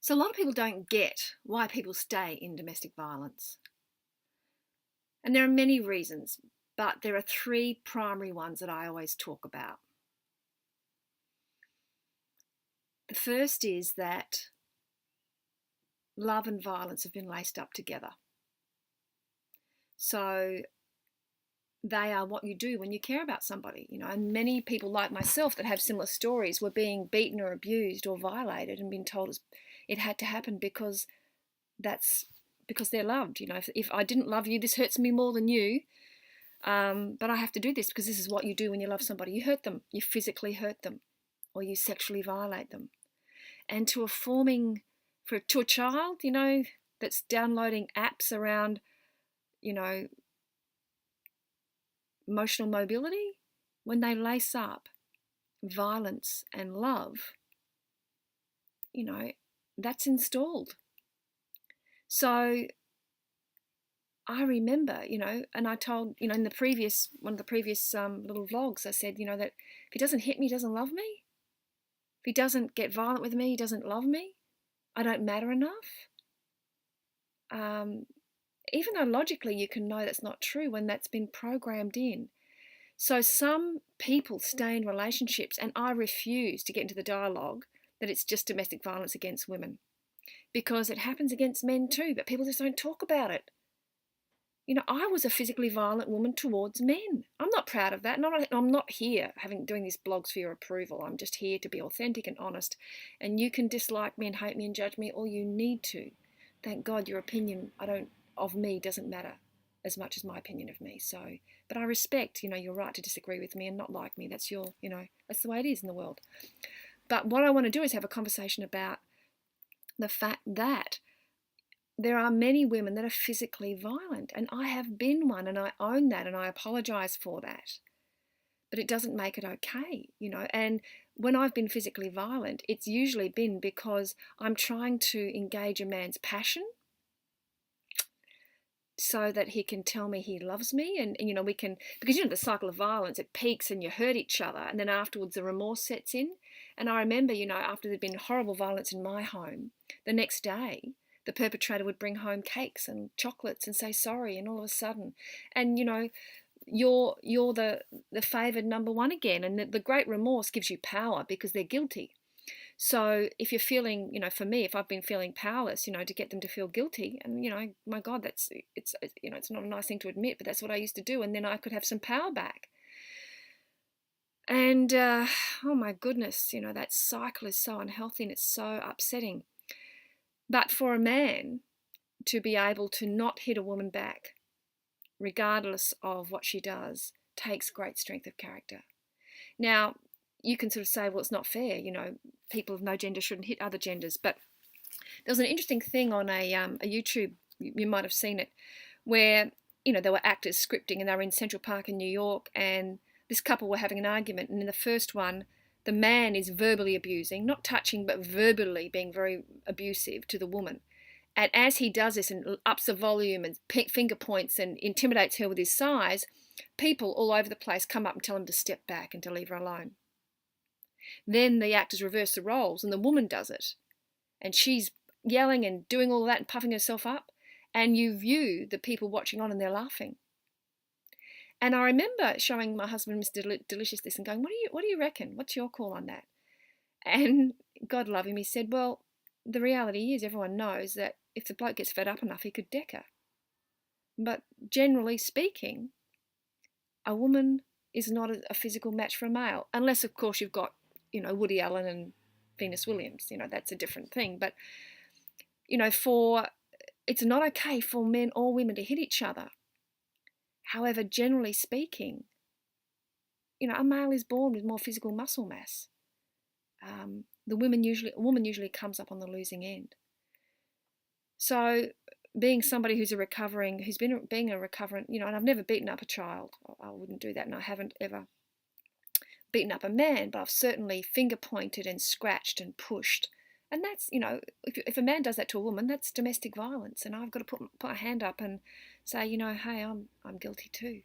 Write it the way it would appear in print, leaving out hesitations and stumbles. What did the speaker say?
So a lot of people don't get why people stay in domestic violence. And there are many reasons, but there are three primary ones that I always talk about. The first is that love and violence have been laced up together. So they are what you do when you care about somebody, and many people like myself that have similar stories were being beaten or abused or violated and been told it had to happen because they're loved. If I didn't love you, this hurts me more than you. But I have to do this because this is what you do when you love somebody. You hurt them, you physically hurt them, or you sexually violate them. And to a child, that's downloading apps around, emotional mobility, when they lace up violence and love, that's installed. So I remember, and I told, in one of the previous little vlogs, I said, that if he doesn't hit me, he doesn't love me. If he doesn't get violent with me, he doesn't love me. I don't matter enough. Even though logically you can know that's not true when that's been programmed in. So some people stay in relationships, and I refuse to get into the dialogue that it's just domestic violence against women, because it happens against men too, but people just don't talk about it. I was a physically violent woman towards men. I'm not proud of that. I'm not here doing these blogs for your approval. I'm just here to be authentic and honest. And you can dislike me and hate me and judge me all you need to. Thank God your opinion of me doesn't matter as much as my opinion of me. So, but I respect, your right to disagree with me and not like me. That's that's the way it is in the world. But what I want to do is have a conversation about the fact that there are many women that are physically violent, and I have been one, and I own that, and I apologize for that. But it doesn't make it okay, and when I've been physically violent, it's usually been because I'm trying to engage a man's passion so that he can tell me he loves me, and we can, because the cycle of violence, it peaks and you hurt each other, and then afterwards the remorse sets in. And I remember, after there'd been horrible violence in my home, the next day the perpetrator would bring home cakes and chocolates and say sorry, and all of a sudden, and you're the favoured number one again, and the great remorse gives you power because they're guilty. So if you're feeling, for me, if I've been feeling powerless, to get them to feel guilty, and my God, it's not a nice thing to admit, but that's what I used to do, and then I could have some power back. And oh my goodness, that cycle is so unhealthy and it's so upsetting. But for a man to be able to not hit a woman back, regardless of what she does, takes great strength of character. Now, you can sort of say, well, it's not fair, people of no gender shouldn't hit other genders. But there was an interesting thing on a YouTube, you might have seen it, where, there were actors scripting, and they were in Central Park in New York, and this couple were having an argument. And in the first one, the man is verbally abusing, not touching, but verbally being very abusive to the woman. And as he does this and ups the volume and finger points and intimidates her with his size, people all over the place come up and tell him to step back and to leave her alone. Then the actors reverse the roles and the woman does it. And she's yelling and doing all that and puffing herself up. And you view the people watching on and they're laughing. And I remember showing my husband, Mr. Delicious, this and going, what do you reckon? What's your call on that? And God love him, he said, well, the reality is everyone knows that if the bloke gets fed up enough, he could deck her. But generally speaking, a woman is not a physical match for a male, unless, of course, you've got, Woody Allen and Venus Williams. That's a different thing. But, it's not okay for men or women to hit each other. However, generally speaking, a male is born with more physical muscle mass. A woman usually comes up on the losing end. So being somebody who's being a recovering, and I've never beaten up a child. I wouldn't do that, and I haven't ever beaten up a man, but I've certainly finger pointed and scratched and pushed. And that's, if a man does that to a woman, that's domestic violence. And I've got to put my hand up and say, hey, I'm guilty too.